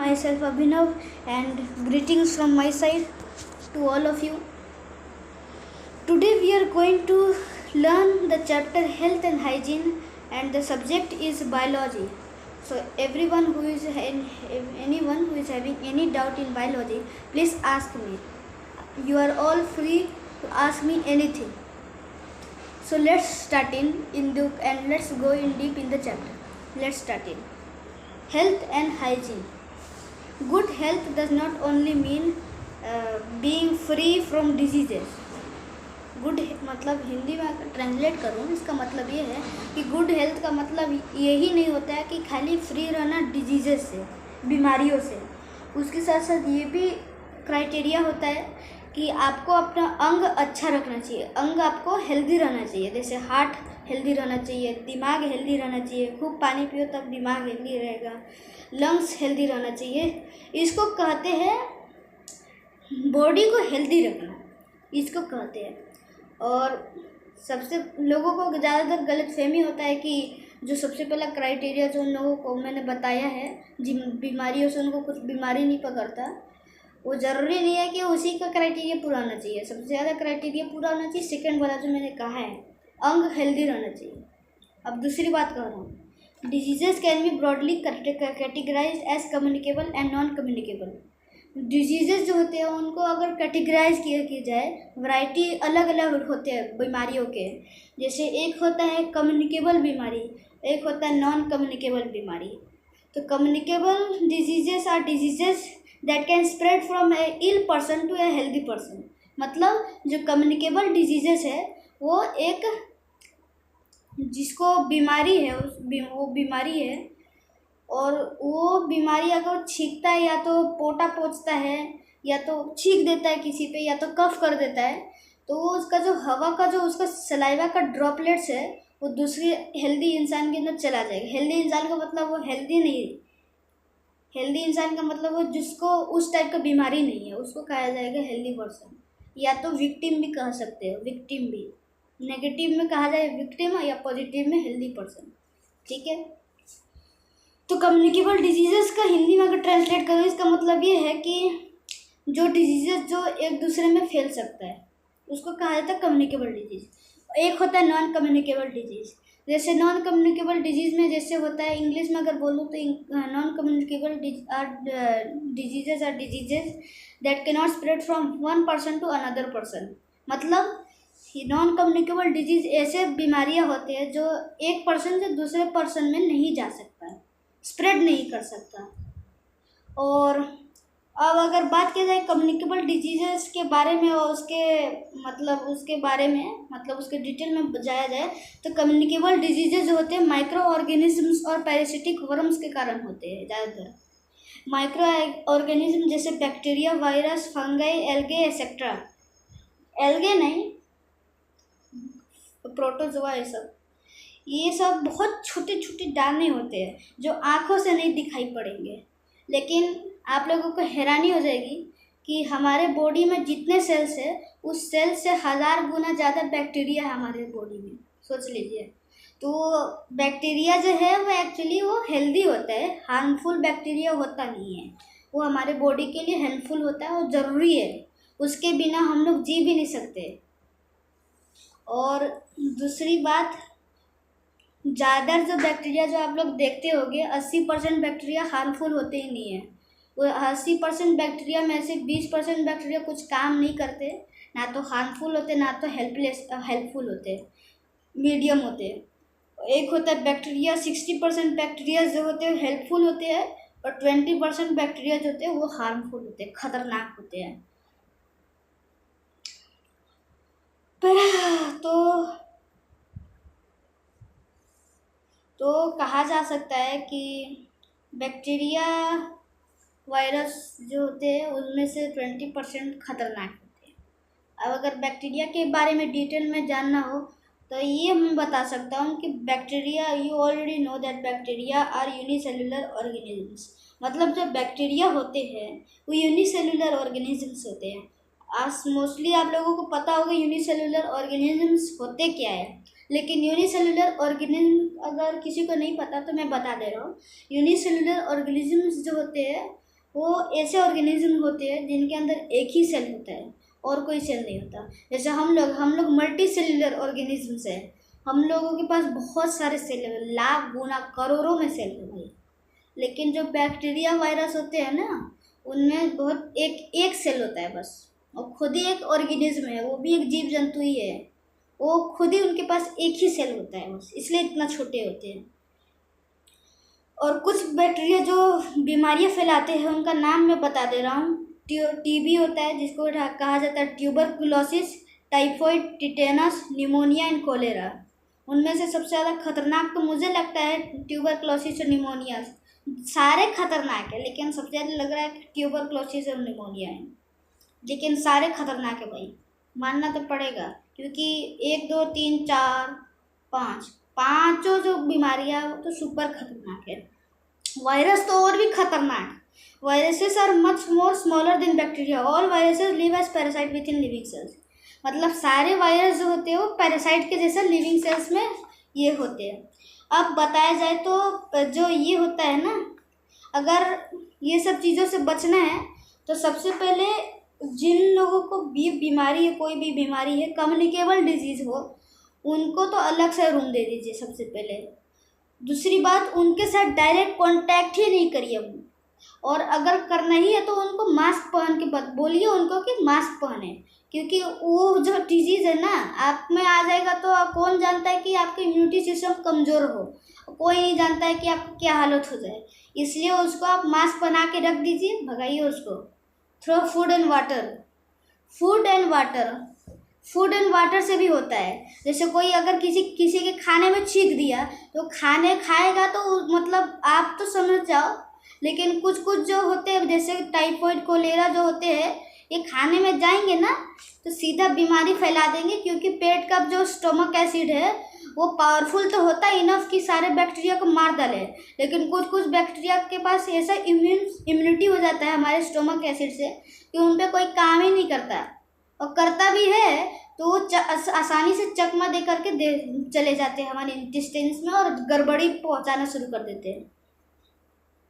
myself Abhinav, and greetings from my side to all of you. Today we are going to learn the chapter Health and Hygiene, and the subject is biology. So anyone who is having any doubt in biology, please ask me. You are all free to ask me anything. So let's start and let's go in deep in the chapter. Let's start in. Health and hygiene. Good health does not only mean being free from diseases. Good मतलब हिंदी में अगर translate करूँ, इसका मतलब ये है कि good health का मतलब यही नहीं होता है कि खाली फ्री रहना डिजीज़ेस से, बीमारियों से। उसके साथ साथ ये भी क्राइटेरिया होता है कि आपको अपना अंग अच्छा रखना चाहिए, अंग आपको हेल्दी रहना चाहिए। जैसे हार्ट हेल्दी रहना चाहिए, दिमाग हेल्दी रहना चाहिए, खूब पानी पियो तब दिमाग हेल्दी रहेगा, लंग्स हेल्दी रहना चाहिए। इसको कहते हैं बॉडी को हेल्दी रखना, इसको कहते हैं। और सबसे लोगों को ज़्यादातर गलतफहमी होता है कि जो सबसे पहला क्राइटेरिया जो उन लोगों को मैंने बताया है, जिन बीमारियों से उनको कुछ बीमारी नहीं पकड़ता, वो ज़रूरी नहीं है कि उसी का क्राइटेरिया पूरा होना चाहिए। सबसे ज़्यादा क्राइटेरिया पूरा होना चाहिए सेकंड वाला जो मैंने कहा है, अंग हेल्दी रहना चाहिए। अब दूसरी बात कह रहा हूँ, diseases can be broadly categorize as communicable and non communicable. Diseases जो होते हैं उनको अगर कैटेगराइज किया जाए, वैरायटी अलग अलग होते हैं बीमारियों के। जैसे एक होता है कम्युनिकेबल बीमारी, एक होता है नॉन कम्युनिकेबल बीमारी। तो communicable diseases are diseases that can spread from a ill person to a healthy person. मतलब जो कम्युनिकेबल डिजीजेस है वो एक जिसको बीमारी है वो बीमारी है, और वो बीमारी अगर छींकता है या तो पोटा पोंछता है या तो छींक देता है किसी पे या तो कफ कर देता है, तो उसका जो हवा का जो उसका सलाइवा का ड्रॉपलेट्स है वो दूसरे हेल्दी इंसान के अंदर चला जाएगा। हेल्दी इंसान का मतलब वो हेल्दी नहीं, हेल्दी इंसान का मतलब वो जिसको उस टाइप का बीमारी नहीं है, उसको कहा जाएगा हेल्दी पर्सन। या तो विक्टिम भी कह सकते हो, विक्टिम भी नेगेटिव में कहा जाए विक्टिम, या पॉजिटिव में हेल्दी पर्सन। ठीक है। तो कम्युनिकेबल डिजीज़ेस का हिंदी में अगर ट्रांसलेट करूँ, इसका मतलब ये है कि जो डिजीज़ेस जो एक दूसरे में फैल सकता है उसको कहा जाता है कम्युनिकेबल डिजीज़। एक होता है नॉन कम्युनिकेबल डिजीज़। जैसे नॉन कम्युनिकेबल डिजीज़ में जैसे होता है, इंग्लिश में अगर बोलूँ तो non communicable diseases are diseases that can not spread from one person to another person. मतलब नॉन कम्युनिकेबल डिजीज़ ऐसे बीमारियाँ होते हैं जो एक पर्सन से दूसरे पर्सन में नहीं जा सकता है, स्प्रेड नहीं कर सकता। और अब अगर बात की जाए कम्युनिकेबल डिजीज़ेस के बारे में और उसके बारे में उसके डिटेल में जाया जाए, तो कम्युनिकेबल डिजीज़ेस जो होते हैं माइक्रो ऑर्गेनिजम्स और पैरासिटिक वर्म्स के कारण होते हैं। ज़्यादातर माइक्रो ऑर्गेनिज्म जैसे bacteria, virus, fungi, algae etcetera. Algae नहीं, प्रोटोजोआ, ये सब बहुत छोटे छोटे दाने होते हैं जो आँखों से नहीं दिखाई पड़ेंगे, लेकिन आप लोगों को हैरानी हो जाएगी कि हमारे बॉडी में जितने सेल्स है उस सेल से 1000 गुना ज़्यादा बैक्टीरिया है हमारे बॉडी में। सोच लीजिए। तो बैक्टीरिया जो है वो एक्चुअली वो हेल्दी होता है, हार्मफुल बैक्टीरिया होता नहीं है। वो हमारे बॉडी के लिए हेल्पफुल होता है और ज़रूरी है, उसके बिना हम लोग जी भी नहीं सकते। और दूसरी बात, ज़्यादा जो बैक्टीरिया जो आप लोग देखते होंगे 80% बैक्टीरिया हार्मफुल होते ही नहीं है। वो 80% बैक्टीरिया में से 20% बैक्टीरिया कुछ काम नहीं करते, ना तो हार्मफुल होते ना तो हेल्पफुल होते, मीडियम होते। एक होता है बैक्टीरिया, 60% बैक्टीरिया जो होते हैं हेल्पफुल होते हैं और 20% बैक्टीरिया जो होते हैं वो हार्मफुल होते हैं, खतरनाक होते हैं। तो कहा जा सकता है कि बैक्टीरिया, वायरस जो होते हैं उनमें से 20% खतरनाक होते हैं। अब अगर बैक्टीरिया के बारे में डिटेल में जानना हो तो ये मैं बता सकता हूँ कि bacteria, you already know that bacteria are unicellular organisms. मतलब जो बैक्टीरिया होते हैं वो यूनिसेलुलर ऑर्गेनिजम्स होते हैं। आज मोस्टली आप लोगों को पता होगा यूनिसेलुलर ऑर्गेनिजम्स होते क्या है, लेकिन यूनिसेलुलर ऑर्गेनिज्म अगर किसी को नहीं पता तो मैं बता दे रहा हूँ। यूनिसेलुलर ऑर्गेनिजम्स जो होते हैं वो ऐसे ऑर्गेनिज्म होते हैं जिनके अंदर एक ही सेल होता है और कोई सेल नहीं होता। जैसे हम लोग मल्टी सेलुलर ऑर्गेनिजम्स हैं। हम लोगों के पास बहुत सारे सेल हैं, लाख गुना करोड़ों में सेल है भाई। लेकिन जो बैक्टीरिया वायरस होते हैं ना, उनमें बहुत एक एक सेल होता है बस, और खुद ही एक ऑर्गेनिज्म है, वो भी एक जीव जंतु ही है। वो खुद ही उनके पास एक ही सेल होता है बस, इसलिए इतना छोटे होते हैं। और कुछ बैक्टीरिया जो बीमारियां फैलाते हैं उनका नाम मैं बता दे रहा हूँ। टीबी होता है, जिसको कहा जाता है tuberculosis, typhoid, tetanus, pneumonia and cholera. उनमें से सबसे ज़्यादा खतरनाक तो मुझे लगता है ट्यूबरकुलोसिस और निमोनिया। सारे खतरनाक है, लेकिन सबसे ज़्यादा लग रहा है कि ट्यूबरकुलोसिस और निमोनिया है। लेकिन सारे खतरनाक है भाई, मानना तो पड़ेगा, क्योंकि 1 2 3 4 5 पांचों जो बीमारियां वो तो सुपर खतरनाक है। वायरस तो और भी खतरनाक। Viruses are much more smaller than bacteria. All viruses live as parasite with in living cells. मतलब सारे वायरस जो होते हैं वो पैरासाइट के जैसा लिविंग सेल्स में ये होते हैं। अब बताया जाए तो जो ये होता है ना, अगर ये सब चीज़ों से बचना है तो सबसे पहले जिन लोगों को भी बीमारी है, कोई भी बीमारी है, कम्युनिकेबल डिजीज़ हो, उनको तो अलग से रूम दे दीजिए सबसे पहले। दूसरी बात, उनके साथ डायरेक्ट कांटेक्ट ही नहीं करिए। और अगर करना ही है तो उनको मास्क पहन के बोलिए उनको कि मास्क पहने, क्योंकि वो जो डिजीज़ है ना आप में आ जाएगा तो कौन जानता है कि आपका इम्यूनिटी सिस्टम कमज़ोर हो, कोई नहीं जानता है कि आपकी क्या हालत हो जाए। इसलिए उसको आप मास्क बना के रख दीजिए, भगाइए उसको। Throw food and water. Food and water से भी होता है। जैसे कोई अगर किसी के खाने में छींक दिया तो खाने खाएगा तो मतलब आप तो समझ जाओ। लेकिन कुछ जो होते हैं जैसे टाइफॉइड, कोलेरा जो होते हैं, ये खाने में जाएंगे ना तो सीधा बीमारी फैला देंगे, क्योंकि पेट का जो स्टोमक एसिड है वो पावरफुल तो होता है इनफ कि सारे बैक्टीरिया को मार डाले। लेकिन कुछ बैक्टीरिया के पास ऐसा इम्यूनिटी हो जाता है हमारे स्टोमक एसिड से कि उन पर कोई काम ही नहीं करता, और करता भी है तो वो आसानी से चकमा दे करके चले जाते हैं हमारे इंटेस्टाइन्स में और गड़बड़ी पहुंचाना शुरू कर देते हैं।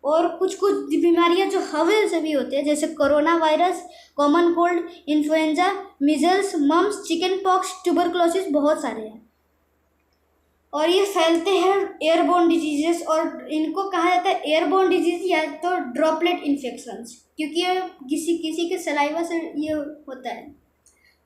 और कुछ बीमारियां जो हवा से भी होते हैं, जैसे corona virus, common cold, influenza, measles, mumps, chicken pox, tuberculosis, बहुत सारे हैं। और ये फैलते हैं एयरबोर्न डिजीजेस, और इनको कहा जाता है एयरबोर्न डिजीज या तो ड्रॉपलेट इन्फेक्शंस, क्योंकि ये किसी के सलाइवा से ये होता है।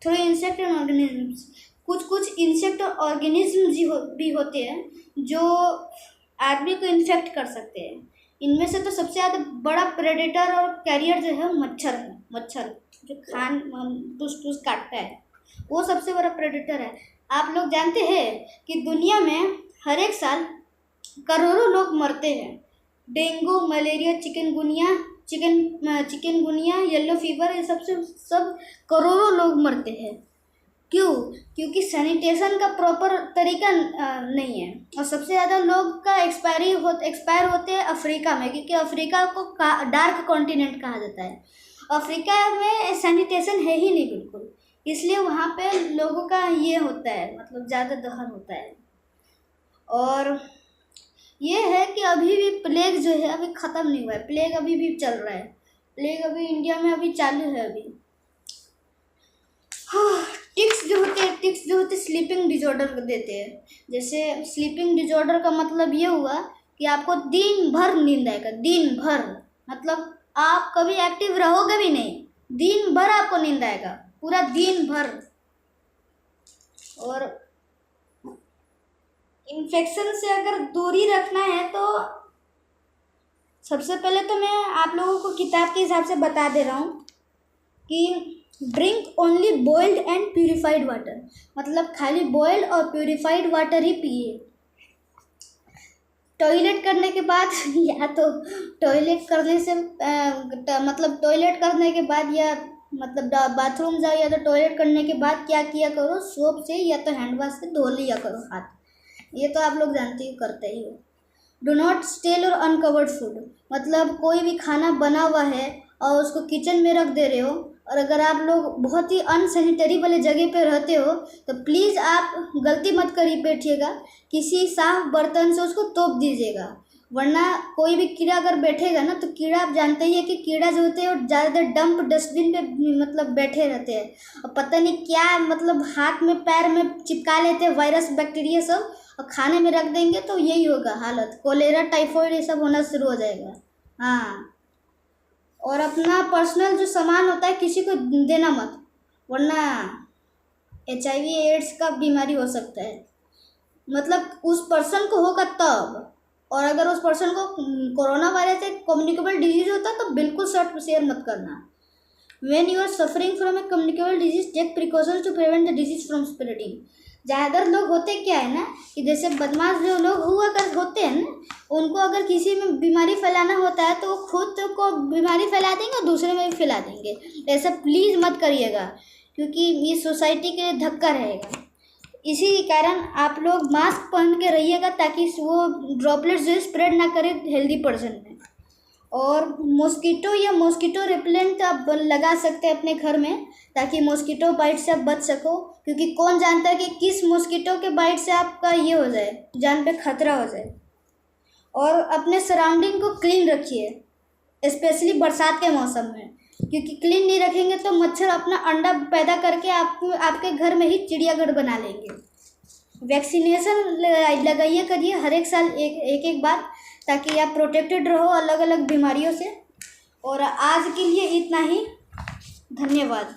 Through insect and organisms. कुछ इंसेक्ट और ऑर्गेनिज्म भी होते हैं जो आदमी को इन्फेक्ट कर सकते हैं। इनमें से तो सबसे ज़्यादा बड़ा प्रेडेटर और कैरियर जो है मच्छर है। मच्छर जो टूस काटता है, वो सबसे बड़ा प्रेडेटर है। आप लोग जानते हैं कि दुनिया में हर एक साल करोड़ों लोग मरते हैं। Dengue, malaria, chikungunya, yellow fever, ये सब करोड़ों लोग मरते हैं। क्यों? क्योंकि सैनिटेशन का प्रॉपर तरीका नहीं है। और सबसे ज़्यादा लोग का एक्सपायर होते हैं अफ्रीका में, क्योंकि अफ्रीका को डार्क कॉन्टिनेंट कहा जाता है। अफ्रीका में सैनिटेशन है ही नहीं बिल्कुल, इसलिए वहाँ पे लोगों का ये होता है, मतलब ज़्यादा दहन होता है। और ये है कि अभी भी प्लेग जो है अभी ख़त्म नहीं हुआ है। प्लेग अभी भी चल रहा है। प्लेग अभी इंडिया में अभी चालू है अभी। टिक्स जो होते स्लीपिंग डिजॉर्डर देते हैं। जैसे स्लीपिंग डिजॉर्डर का मतलब ये हुआ कि आपको दिन भर नींद आएगा, दिन भर, मतलब आप कभी एक्टिव रहोगे भी नहीं, दिन भर आपको नींद आएगा, पूरा दिन भर। और इन्फेक्शन से अगर दूरी रखना है तो सबसे पहले तो मैं आप लोगों को किताब के हिसाब से बता दे रहा हूँ कि drink only boiled and purified water, मतलब खाली बॉइल्ड और प्यूरिफाइड वाटर ही पिए। टॉयलेट करने के बाद या तो टॉयलेट करने से मतलब टॉयलेट करने के बाद या मतलब बाथरूम जाओ या तो टॉयलेट करने के बाद क्या किया करो, सोप से या तो हैंड वॉश से धो लिया करो हाथ। ये तो आप लोग जानते ही करते ही हो। डो नॉट स्टेल और अनकवर्ड फूड, मतलब कोई भी खाना बना हुआ है और उसको किचन में रख दे रहे हो, और अगर आप लोग बहुत ही अनसैनिटरी वाले जगह पे रहते हो तो प्लीज़ आप गलती मत करिए, बैठिएगा, किसी साफ बर्तन से उसको तोप दीजिएगा। वरना कोई भी कीड़ा अगर बैठेगा ना, तो कीड़ा आप जानते ही है कि कीड़ा जो होते हैं वो ज़्यादातर डंप डस्टबिन पे मतलब बैठे रहते हैं, और पता नहीं क्या मतलब हाथ में पैर में चिपका लेते हैं वायरस बैक्टीरिया सब, और खाने में रख देंगे तो यही होगा हालत, कोलेरा टाइफाइड ये सब होना शुरू हो जाएगा। हाँ, और अपना पर्सनल जो सामान होता है किसी को देना मत, वरना HIV एड्स का बीमारी हो सकता है। मतलब उस पर्सन को होगा तब, और अगर उस पर्सन को कोरोना वायरस एक कम्युनिकेबल डिजीज होता है तो बिल्कुल शेयर मत करना। When you are suffering from a communicable disease, take precautions to prevent the disease from spreading. ज़्यादातर लोग होते क्या है ना, कि जैसे बदमाश जो लोग होते हैं ना, उनको अगर किसी में बीमारी फैलाना होता है तो वो खुद को बीमारी फैला देंगे और दूसरे में भी फैला देंगे। ऐसा प्लीज़ मत करिएगा, क्योंकि ये सोसाइटी के लिए धक्का रहेगा। इसी कारण आप लोग मास्क पहन के रहिएगा, ताकि वो ड्रॉपलेट्स जो स्प्रेड ना करे हेल्दी पर्सन में। और मॉस्किटो या मॉस्किटो रिपेलेंट आप लगा सकते हैं अपने घर में, ताकि मॉस्किटो बाइट से आप बच सको, क्योंकि कौन जानता है कि किस मॉस्किटो के बाइट से आपका ये हो जाए, जान पे खतरा हो जाए। और अपने सराउंडिंग को क्लीन रखिए, स्पेशली बरसात के मौसम में, क्योंकि क्लीन नहीं रखेंगे तो मच्छर अपना अंडा पैदा करके आपके घर में ही चिड़ियाघर बना लेंगे। वैक्सीनेशन लगाइए करिए हर एक साल एक बार, ताकि आप प्रोटेक्टेड रहो अलग अलग बीमारियों से। और आज के लिए इतना ही, धन्यवाद।